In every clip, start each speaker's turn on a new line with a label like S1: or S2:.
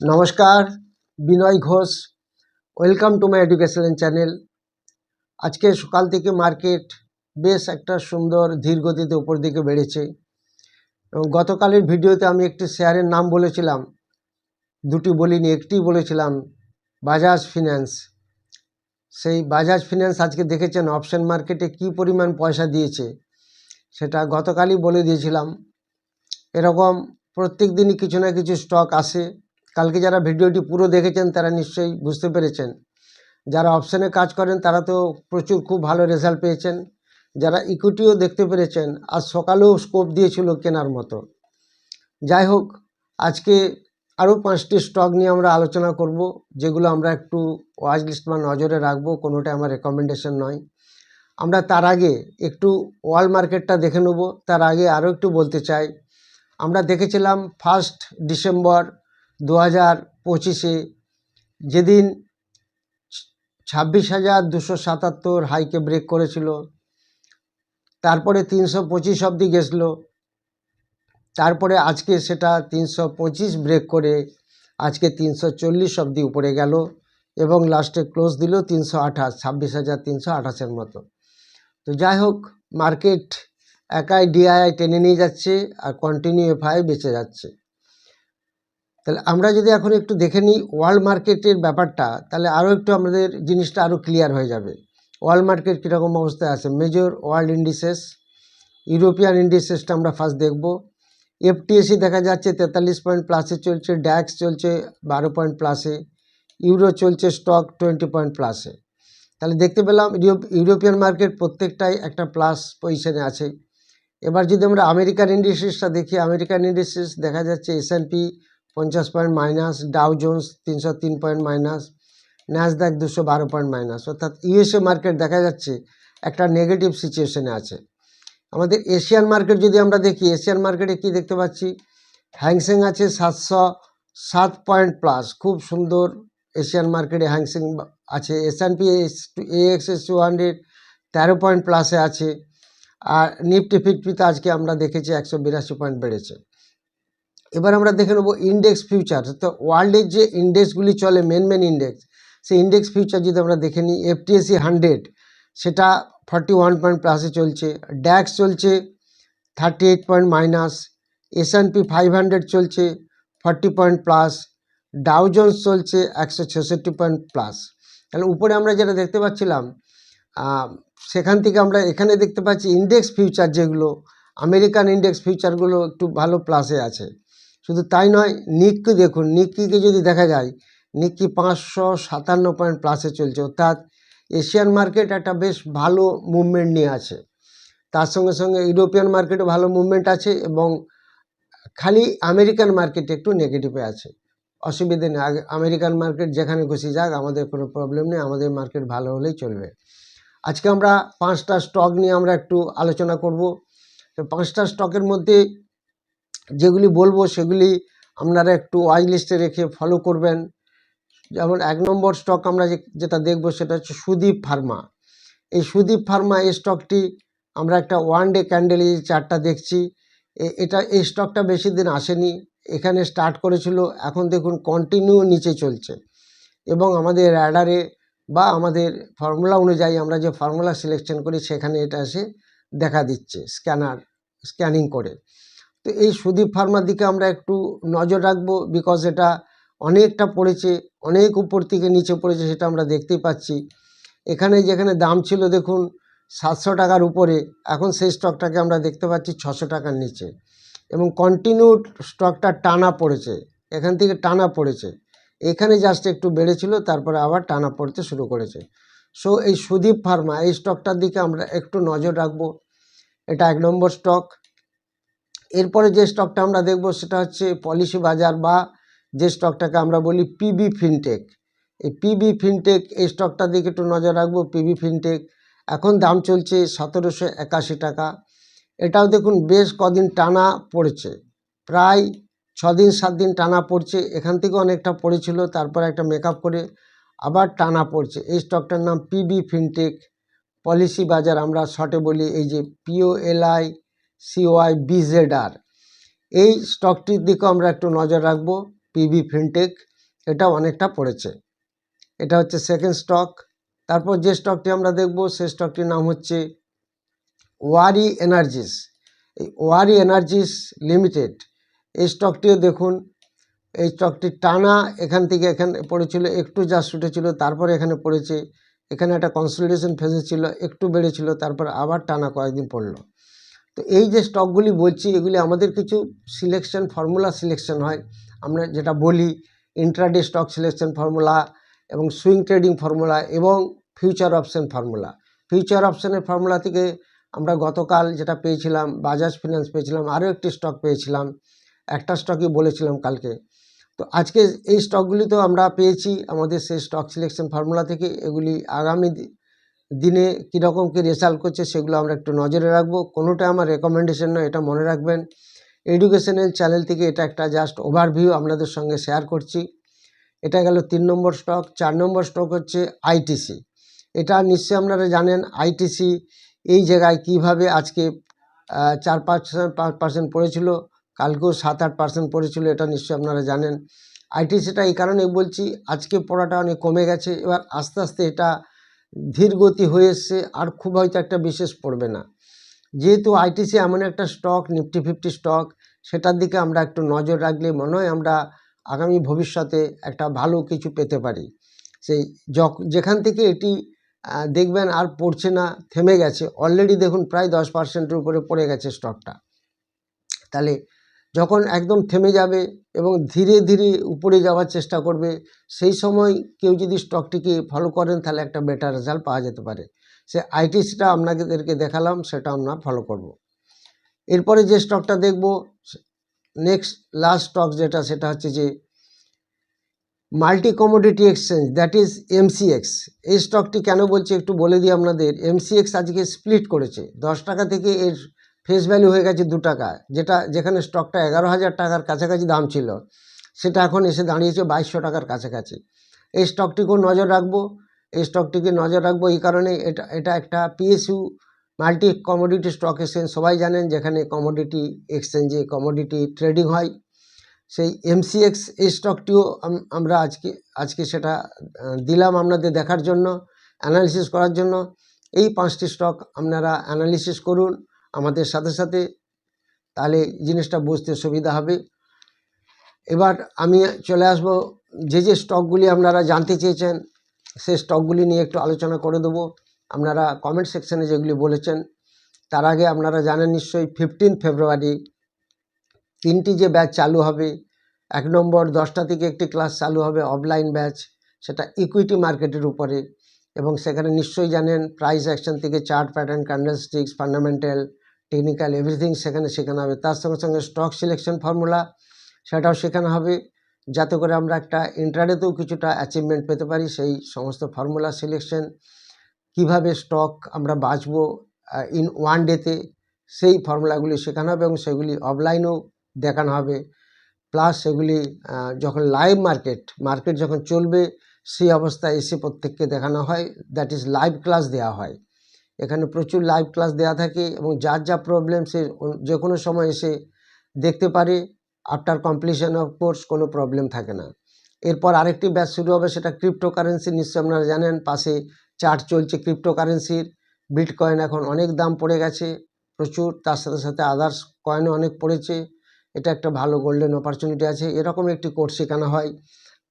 S1: নমস্কার, Binoy Ghosh. Welcome to my education channel. আজকে সকাল থেকে মার্কেট বেশ একটা সুন্দর ধীর গতিতে উপর দিকে বেড়েছে এবং গতকালের ভিডিওতে আমি একটি শেয়ারের নাম বলেছিলাম, দুটি বলিনি, একটি বলেছিলাম, বাজাজ ফিন্যান্স। সেই বাজাজ ফিন্যান্স আজকে দেখেছেন অপশন মার্কেটে কি পরিমাণ পয়সা দিয়েছে, সেটা গতকালই বলে দিয়েছিলাম। এরকম প্রত্যেক দিনই কিছু না কিছু স্টক আসে। কালকে যারা ভিডিওটি পুরো দেখেছেন তারা নিশ্চয়ই বুঝতে পেরেছেন। যারা অপশানে কাজ করেন তারা তো প্রচুর খুব ভালো রেজাল্ট পেয়েছেন। যারা ইকুইটিও দেখতে পেরেছেন, আজ সকালেও স্কোপ দিয়েছিল কেনার মতো। যাই হোক, আজকে আরও 5টি স্টক নিয়ে আমরা আলোচনা করব, যেগুলো আমরা একটু ওয়াচ লিস্ট বা নজরে রাখবো। কোনোটা আমার রেকমেন্ডেশন নয়। আমরা তার আগে একটু ওয়ার্ল্ড মার্কেটটা দেখে নেব। তার আগে আরও একটু বলতে চাই, আমরা দেখেছিলাম 1 ডিসেম্বর 2025-এ যেদিন 26,277 হাইকে ব্রেক করেছিল, তারপরে 325 অবধি গেছিল, তারপরে আজকে সেটা 325 ব্রেক করে আজকে 340 অবধি উপরে গেল এবং লাস্টে ক্লোজ দিল 328, 26,328-এর মতো। তো যাই হোক, মার্কেট একাই ডিআইআই টেনে নিয়ে যাচ্ছে আর কন্টিনিউ এফআই বেঁচে যাচ্ছে। তাহলে আমরা যদি এখন একটু দেখে নিই ওয়ার্ল্ড মার্কেটের ব্যাপারটা, তাহলে আরও একটু আমাদের জিনিসটা আরও ক্লিয়ার হয়ে যাবে। ওয়ার্ল্ড মার্কেট কীরকম অবস্থায় আছে। মেজর ওয়ার্ল্ড ইন্ডিসেস, ইউরোপিয়ান ইন্ডিসেসটা আমরা ফার্স্ট দেখব। এফটিএসি দেখা যাচ্ছে 43 পয়েন্ট প্লাসে চলছে, ড্যাক্স চলছে 12 পয়েন্ট প্লাসে, ইউরো চলছে স্টক 20 পয়েন্ট প্লাসে। তাহলে দেখতে পেলাম ইউরোপিয়ান মার্কেট প্রত্যেকটাই একটা প্লাস পজিশনে আছে। এবার যদি আমরা আমেরিকান ইন্ডিসেসটা দেখি, আমেরিকান ইন্ডিসেস দেখা যাচ্ছে S&P 50 point minus, Dow Jones 303 point minus, Nasdaq 212 point minus. অর্থাৎ ইউএসএ মার্কেট দেখা যাচ্ছে একটা নেগেটিভ সিচুয়েশনে আছে। আমাদের এশিয়ান মার্কেট যদি আমরা দেখি, এশিয়ান মার্কেটে কি দেখতে পাচ্ছি, হ্যাংসেং আছে 707 পয়েন্ট প্লাস, খুব সুন্দর এশিয়ান মার্কেটে হ্যাংসেং আছে। S&P AXS 200 13 পয়েন্ট প্লাসে আছে। আর নিফটি ফিফটিতে আজকে আমরা দেখেছি 182 পয়েন্ট বেড়েছে। এবার আমরা দেখে নেব ইন্ডেক্স ফিউচার। তো ওয়ার্ল্ডের যে ইন্ডেক্সগুলি চলে, মেন ইন্ডেক্স, সেই ইন্ডেক্স ফিউচার যদি আমরা দেখে নিই, FTSE 100 সেটা 41 পয়েন্ট প্লাসে চলছে, ড্যাক্স চলছে 38 পয়েন্ট মাইনাস, S&P 500 চলছে 40 পয়েন্ট প্লাস, ডাউ জোন্স চলছে 166 পয়েন্ট প্লাস। তাহলে উপরে আমরা যেটা দেখতে পাচ্ছিলাম, সেখান থেকে আমরা এখানে দেখতে পাচ্ছি ইন্ডেক্স ফিউচার যেগুলো, আমেরিকান ইন্ডেক্স ফিউচারগুলো একটু ভালো প্লাসে আছে। শুধু তাই নয়, নিক্কি দেখুন, নিক্কিকে যদি দেখা যায়, নিক্কি 557 পয়েন্ট প্লাসে চলছে। অর্থাৎ এশিয়ান মার্কেট একটা বেশ ভালো মুভমেন্ট নিয়ে আছে। তার সঙ্গে সঙ্গে ইউরোপিয়ান মার্কেটে ভালো মুভমেন্ট আছে এবং খালি আমেরিকান মার্কেট একটু নেগেটিভে আছে। অসুবিধে নেই, আমেরিকান মার্কেট যেখানে খুশি যাক, আমাদের কোনো প্রবলেম নেই, আমাদের মার্কেট ভালো হলেই চলবে। আজকে আমরা 5টা স্টক নিয়ে আমরা একটু আলোচনা করব। তো 5টা স্টকের মধ্যে যেগুলি বলবো সেগুলি আপনারা একটু ওয়াচ লিস্টে রেখে ফলো করবেন। যেমন 1 নম্বর স্টক আমরা যেটা দেখব সেটা হচ্ছে সুদীপ ফার্মা। এই সুদীপ ফার্মা এই স্টকটি আমরা একটা 1 ডে ক্যান্ডেল চার্টটা দেখছি। এই স্টকটা বেশি দিন আসেনি, এখানে স্টার্ট করেছিল, এখন দেখুন কন্টিনিউ নিচে চলছে এবং আমাদের র্যাডারে বা আমাদের ফর্মুলা অনুযায়ী আমরা যে ফর্মুলা সিলেকশন করি সেখানে এটা এসে দেখা দিচ্ছে স্ক্যানিং করে। তো এই সুদীপ ফার্মার দিকে আমরা একটু নজর রাখবো, বিকজ এটা অনেকটা পড়েছে, অনেক উপর থেকে নিচে পড়েছে, সেটা আমরা দেখতেই পাচ্ছি। এখানে যেখানে দাম ছিল দেখুন 700 টাকার উপরে, এখন সেই স্টকটাকে আমরা দেখতে পাচ্ছি 600 টাকার নিচে এবং কন্টিনিউ স্টকটা টানা পড়েছে, এখান থেকে টানা পড়েছে। এখানে জাস্ট একটু বেড়েছিল, তারপরে আবার টানা পড়তে শুরু করেছে। সো এই সুদীপ ফার্মা এই স্টকটার দিকে আমরা একটু নজর রাখবো, এটা 1 নম্বর স্টক। এরপরে যে স্টকটা আমরা দেখব সেটা হচ্ছে পলিসি বাজার, বা যে স্টকটাকে আমরা বলি পিবি ফিনটেক। এই পিবি ফিনটেক এই স্টকটার দিকে একটু নজর রাখবো। পিবি ফিনটেক এখন দাম চলছে 1781 টাকা। এটাও দেখুন বেশ কদিন টানা পড়েছে, প্রায় 6 দিন 7 দিন টানা পড়ছে। এখান থেকে অনেকটা পড়েছিল, তারপর একটা মেকআপ করে আবার টানা পড়ছে। এই স্টকটার নাম পিবি ফিনটেক, পলিসি বাজার আমরা শর্টে বলি, এই যে POLICYBZR। এই স্টকটির দিকে আমরা একটু নজর রাখবো। পিবি ফিনটেক, এটা অনেকটা পড়েছে। এটা হচ্ছে সেকেন্ড স্টক। তারপর যে স্টকটি আমরা দেখব সেই স্টকটির নাম হচ্ছে ওয়ারি এনার্জিস। এই ওয়ারি এনার্জিস লিমিটেড, এই স্টকটিও দেখুন, এই স্টকটি টানা এখান থেকে এখানে পড়েছিল, একটু জাস্ট উঠেছিল, তারপরে এখানে পড়েছে, এখানে একটা কনসলিডেশন ফেজে ছিল, একটু বেড়েছিল, তারপর আবার টানা কয়েকদিন পড়লো। তো এই যে স্টকগুলি বলছি, এগুলি আমাদের কিছু সিলেকশন ফর্মুলা সিলেকশন হয়, আমরা যেটা বলি ইন্ট্রাডে স্টক সিলেকশন ফর্মুলা এবং সুইং ট্রেডিং ফর্মুলা এবং ফিউচার অপশন ফর্মুলা। ফিউচার অপশনের ফর্মুলা থেকে আমরা গতকাল যেটা পেয়েছিলাম বাজাজ ফিনান্স পেয়েছিলাম, আরও একটি স্টক পেয়েছিলাম, একটা স্টকই বলেছিলাম কালকে। তো আজকে এই স্টকগুলি তো আমরা পেয়েছি আমাদের সেই স্টক সিলেকশন ফর্মুলা থেকে। এগুলি আগামী দিনে কীরকম কী রেজাল্ট করছে সেগুলো আমরা একটু নজরে রাখবো। কোনোটা আমার রেকমেন্ডেশন নয়, এটা মনে রাখবেন। এডুকেশনাল চ্যানেল থেকে এটা একটা জাস্ট ওভারভিউ আপনাদের সঙ্গে শেয়ার করছি। এটা গেল 3 নম্বর স্টক। 4 নম্বর স্টক হচ্ছে আইটিসি। এটা নিশ্চয়ই আপনারা জানেন আইটিসি এই জায়গায় কিভাবে আজকে 4-5% পড়েছিল, কালকেও 7-8% পড়েছিল, এটা নিশ্চয়ই আপনারা জানেন। আইটিসিটা এই কারণে বলছি, আজকে পড়াটা অনেক কমে গেছে, এবার আস্তে আস্তে এটা ধীর গতি হয়ে এসছে, আর খুব হয়তো একটা বিশেষ পড়বে না। যেহেতু আইটিসি এমন একটা স্টক, নিফটি 50 স্টক, সেটার দিকে আমরা একটু নজর রাখলে মনে হয় আমরা আগামী ভবিষ্যতে একটা ভালো কিছু পেতে পারি। সেই যেখান থেকে এটি দেখবেন আর পড়ছে না, থেমে গেছে, অলরেডি দেখুন প্রায় 10%-এর উপরে পড়ে গেছে স্টকটা। তাহলে যখন একদম থেমে যাবে এবং ধীরে ধীরে উপরে যাওয়ার চেষ্টা করবে, সেই সময় কেউ যদি স্টকটিকে ফলো করেন তাহলে একটা বেটার রেজাল্ট পাওয়া যেতে পারে। সে আইটিসিটা আপনাদেরকে দেখালাম, সেটা আমরা ফলো করব। এরপরে যে স্টকটা দেখব, নেক্সট লাস্ট স্টক যেটা, সেটা হচ্ছে যে multi commodity exchange, that is MCX. এই স্টকটি কেন বলছি একটু বলে দিই আপনাদের। এমসিএক্স আজকে স্প্লিট করেছে, 10 টাকা থেকে এর ফেস ভ্যালু হয়ে গেছে 2 টাকা, যেখানে স্টকটা 11,000 টাকার কাছাকাছি দাম ছিল, সেটা এখন এসে দাঁড়িয়েছে 2200 টাকার কাছাকাছি। এই স্টকটিকেও নজর রাখবো। এই স্টকটিকে নজর রাখবো এই কারণে, এটা একটা PSU multi commodity stock exchange, সবাই জানেন, যেখানে কমোডিটি এক্সচেঞ্জে কমোডিটি ট্রেডিং হয়। সেই এমসিএক্স এই স্টকটিও আমরা আজকে সেটা দিলাম আপনাদের দেখার জন্য, অ্যানালিসিস করার জন্য। এই 5টি স্টক আপনারা অ্যানালিসিস করুন আমাদের সাথে সাথে, তাহলে জিনিসটা বুঝতে সুবিধা হবে। এবার আমি চলে আসব, যে স্টকগুলি আপনারা জানতে চেয়েছেন সেই স্টকগুলি নিয়ে একটু আলোচনা করে দেবো। আপনারা কমেন্ট সেকশানে যেগুলি বলেছেন, তার আগে আপনারা জানেন নিশ্চয়ই 15 ফেব্রুয়ারি 3টি যে ব্যাচ চালু হবে। 1 নম্বর 10টা থেকে একটি ক্লাস চালু হবে অফলাইন ব্যাচ, সেটা ইকুইটি মার্কেটের উপরে, এবং সেখানে নিশ্চয়ই জানেন প্রাইস অ্যাকশন থেকে chart pattern, candlesticks, fundamental, technical, everything সেখানে শেখানো হবে। তার সঙ্গে সঙ্গে স্টক সিলেকশন ফর্মুলা সেটাও শেখানো হবে, যাতে করে আমরা একটা ইন্ট্রাডেতেও কিছুটা অ্যাচিভমেন্ট পেতে পারি। সেই সমস্ত ফর্মুলা সিলেকশন, কিভাবে স্টক আমরা বাছবো ইন ওয়ান ডেতে, সেই ফর্মুলাগুলি শেখানো হবে এবং সেগুলি অফলাইনেও দেখানো হবে। প্লাস সেগুলি যখন লাইভ মার্কেট যখন চলবে সেই অবস্থায় এসে প্রত্যেককে দেখানো হয়, দ্যাট ইজ লাইভ ক্লাস দেওয়া হয়। এখানে প্রচুর লাইভ ক্লাস দেওয়া থাকে এবং যার যা প্রবলেম সে যে কোনো সময় এসে দেখতে পারে। আফটার কমপ্লিশন অফ কোর্স কোনো প্রবলেম থাকে না। এরপর আরেকটি ব্যাচ শুরু হবে, সেটা ক্রিপ্টোকারেন্সি। নিশ্চয়ই আপনারা জানেন পাশে চার্ট চলছে ক্রিপ্টোকারেন্সির। বিটকয়েন এখন অনেক দাম পড়ে গেছে প্রচুর, তার সাথে সাথে আদার্স কয়েনও অনেক পড়েছে। এটা একটা ভালো গোল্ডেন অপরচুনিটি আছে। এরকম একটি কোর্স শেখানো হয়,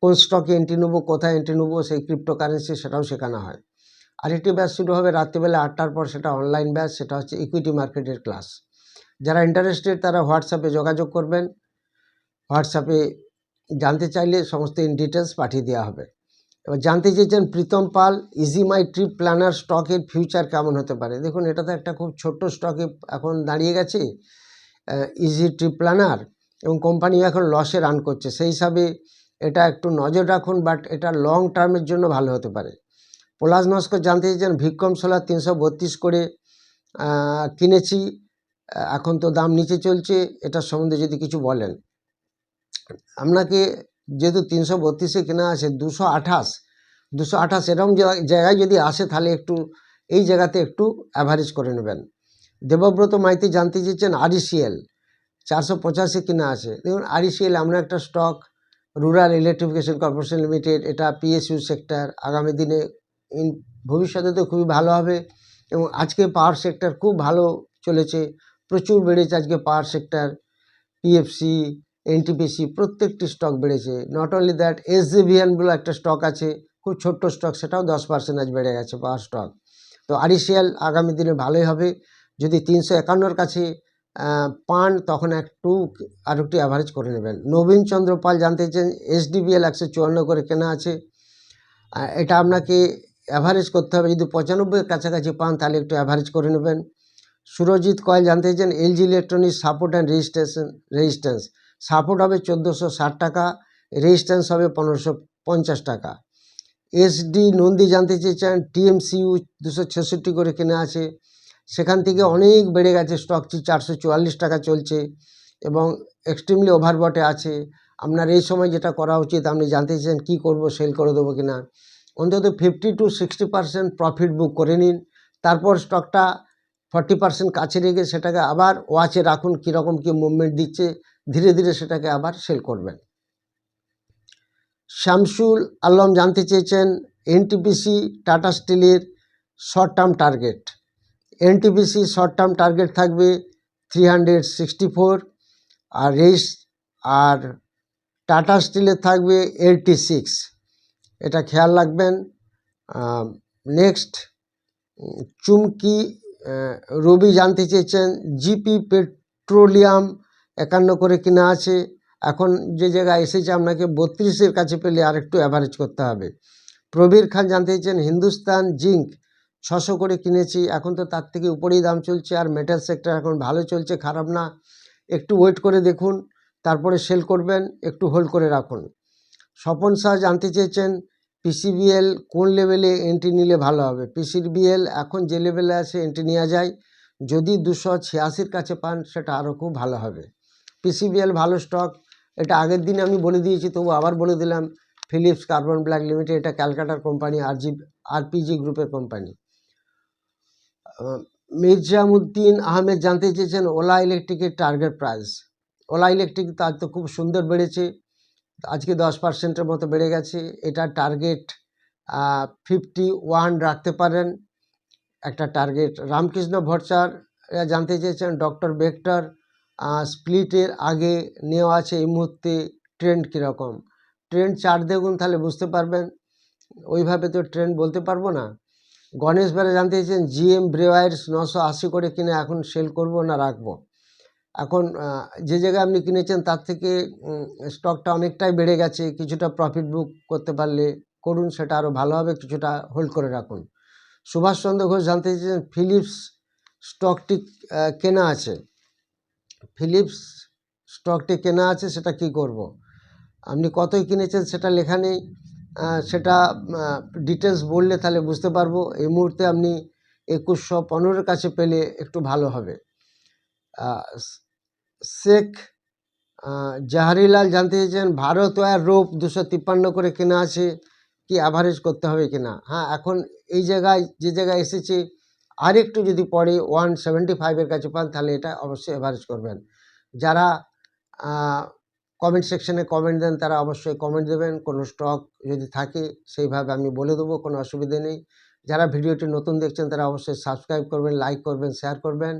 S1: কোন স্টকে এন্ট্রি নেবো, কোথায় এন্ট্রি নেবো, সেই ক্রিপ্টোকারেন্সি সেটাও শেখানো হয়। আরেকটি ব্যাচ শুরু হবে রাত্রিবেলা 8টার পর, সেটা অনলাইন ব্যাচ, সেটা হচ্ছে ইকুইটি মার্কেটের ক্লাস। যারা ইন্টারেস্টেড তারা হোয়াটসঅ্যাপে যোগাযোগ করবেন, হোয়াটসঅ্যাপে জানতে চাইলে সমস্ত ইন ডিটেলস পাঠিয়ে দেওয়া হবে। এবার জানতে চেয়েছেন প্রীতম পাল, ইজি মাই ট্রিপ প্ল্যানার স্টকের ফিউচার কেমন হতে পারে। দেখুন, এটা তো একটা খুব ছোট্ট স্টকে এখন দাঁড়িয়ে গেছে, ইজি ট্রিপ প্ল্যানার, এবং কোম্পানি এখন লসে রান করছে, সেই হিসাবে এটা একটু নজর রাখুন, বাট এটা লং টার্মের জন্য ভালো হতে পারে। পলাশ নস্কর জানতে চেয়েছেন ভিক্রম সোলার 332 করে কিনেছি, এখন তো দাম নিচে চলছে, এটার সম্বন্ধে যদি কিছু বলেন। আপনাকে যেহেতু 332-এ কেনা আছে, 228 এরকম জায়গায় যদি আসে তাহলে একটু এই জায়গাতে একটু অ্যাভারেজ করে নেবেন। দেবব্রত মাইতি জানতে চেয়েছেন আরইসিএল 485 কিনা আছে। দেখুন, আরইসিএল এমন একটা stock, rural electrification corporation limited, এটা পিএসইউ সেক্টর, আগামী দিনে ভবিষ্যতে তো খুবই ভালো হবে। এবং আজকে পাওয়ার সেক্টর খুব ভালো চলেছে, প্রচুর বেড়েছে আজকে পাওয়ার সেক্টর। পিএফসি, এনটিপিসি প্রত্যেকটি স্টক বেড়েছে। নট অনলি দ্যাট, এসজেভিএন বলে একটা স্টক আছে, খুব ছোট্ট স্টক, সেটাও 10% আজ বেড়ে গেছে পাওয়ার স্টক। তো আরইসিএল আগামী দিনে ভালোই হবে। যদি 351-র কাছে পান তখন আর একটু অ্যাভারেজ করে নেবেন। নবীন চন্দ্র পাল জানতে চান এসডিবিএল 154 করে কেনা আছে, এটা আপনাকে অ্যাভারেজ করতে হবে। যদি 95-এর কাছাকাছি পান তাহলে একটু অ্যাভারেজ করে নেবেন। সুরজিৎ কয়েল জানতে চান LG electronics support and resistance support হবে 1460 টাকা, রেজিস্ট্যান্স হবে 1550 টাকা। এসডি নন্দী জানতে চেয়েছেন টিএমসিইউ 266 করে কেনা আছে, সেখান থেকে অনেক বেড়ে গেছে, স্টকটি 444 টাকা চলছে এবং এক্সট্রিমলি ওভারবটে আছে। আপনার এই সময় যেটা করা উচিত, আপনি জানতে চাইছেন কী করব, সেল করে দেবো কিনা, অন্তত 50 to 60% প্রফিট বুক করে নিন। তারপর স্টকটা 40% কাছে রেখে সেটাকে আবার ওয়াচে রাখুন, কীরকম কী মুভমেন্ট দিচ্ছে, ধীরে ধীরে সেটাকে আবার সেল করবেন। শামসুল আলম জানতে চেয়েছেন এনটিপিসি টাটা স্টিলের short term target. NTPC short term target থাকবে 364, আর টাটা স্টিলের থাকবে 86, এটা খেয়াল রাখবেন। নেক্সট, চুমকি রবি জানতে চেয়েছেন জিপি পেট্রোলিয়াম 51 করে কিনা আছে, এখন যে জায়গায় এসেছে আপনাকে 32-এর কাছে পেলে আর একটু অ্যাভারেজ করতে হবে। প্রবীর খান জানতে চেয়েছেন হিন্দুস্তান জিঙ্ক 600 করে কিনেছি, এখন তো তার থেকে উপরেই দাম চলছে, আর মেটাল সেক্টর এখন ভালো চলছে, খারাপ না, একটু ওয়েট করে দেখুন, তারপরে সেল করবেন, একটু হোল্ড করে রাখুন। স্বপন শাহ জানতে চেয়েছেন পিসিবিএল কোন লেভেলে এন্ট্রি নিলে ভালো হবে। পিসিবিএল এখন যে লেভেলে আছে এন্ট্রি নেওয়া যায়, যদি 286-র কাছে পান সেটা আরও খুব ভালো হবে। পিসিবিএল ভালো স্টক, এটা আগের দিনে আমি বলে দিয়েছি, তবু আবার বলে দিলাম। ফিলিপস কার্বন ব্ল্যাক লিমিটেড, এটা ক্যালকাটার কোম্পানি, আরপিজি গ্রুপের কোম্পানি। মির্জামুদ্দিন আহমেদ জানতে চেয়েছেন ওলা ইলেকট্রিকের টার্গেট প্রাইস। ওলা ইলেকট্রিক তো আজ তো খুব সুন্দর বেড়েছে, আজকে 10%-এর মতো বেড়ে গেছে, এটা টার্গেট 51 রাখতে পারেন একটা টার্গেট। রামকৃষ্ণ ভট্টাচার্য জানতে চেয়েছেন ডক্টর বেক্টর স্প্লিটের আগে নেওয়া আছে, এই মুহূর্তে ট্রেন্ড কীরকম। ট্রেন্ড চার্ট দেখুন, তাহলে বুঝতে পারবেন, ওইভাবে তো ট্রেন্ড বলতে পারবো না। গণেশ বেরা জানতে চেয়েছেন জিএম ব্রেওয়ার্স 980 করে কিনে এখন সেল করব না রাখবো। এখন যে জায়গায় আপনি কিনেছেন তার থেকে স্টকটা অনেকটাই বেড়ে গেছে, কিছুটা প্রফিট বুক করতে পারলে করুন, সেটা আরও ভালো হবে, কিছুটা হোল্ড করে রাখুন। সুভাষচন্দ্র ঘোষ জানতে চেয়েছেন ফিলিপস স্টকটি কেনা আছে, ফিলিপস স্টকটি কেনা আছে, সেটা কি করব। আপনি কতই কিনেছেন সেটা লেখা নেই, সেটা ডিটেলস বললে তাহলে বুঝতে পারবো। এই মুহূর্তে আপনি 2115-এর কাছে পেলে একটু ভালো হবে। শেখ জাহারিলাল জানতে চেয়েছেন ভারত ওয়্যার রোপ 253 করে কেনা আছে, কি অ্যাভারেজ করতে হবে কিনা। হ্যাঁ, এখন এই জায়গায় যে জায়গায় এসেছে আর একটু যদি পরে 175-এর কাছে পান তাহলে এটা অবশ্যই অ্যাভারেজ করবেন। যারা কমেন্ট সেকশনে কমেন্ট দেন তারা অবশ্যই কমেন্ট দেবেন, কোনো স্টক যদি থাকে সেইভাবে আমি বলে দেবো, কোনো অসুবিধে নেই। যারা ভিডিওটি নতুন দেখছেন তারা অবশ্যই সাবস্ক্রাইব করবেন, লাইক করবেন, শেয়ার করবেন।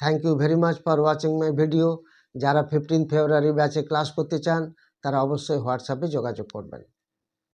S1: Thank you very much for watching my video. যারা 15 ফেব্রুয়ারি ব্যাচে ক্লাস করতে চান তারা অবশ্যই হোয়াটসঅ্যাপে যোগাযোগ করবেন।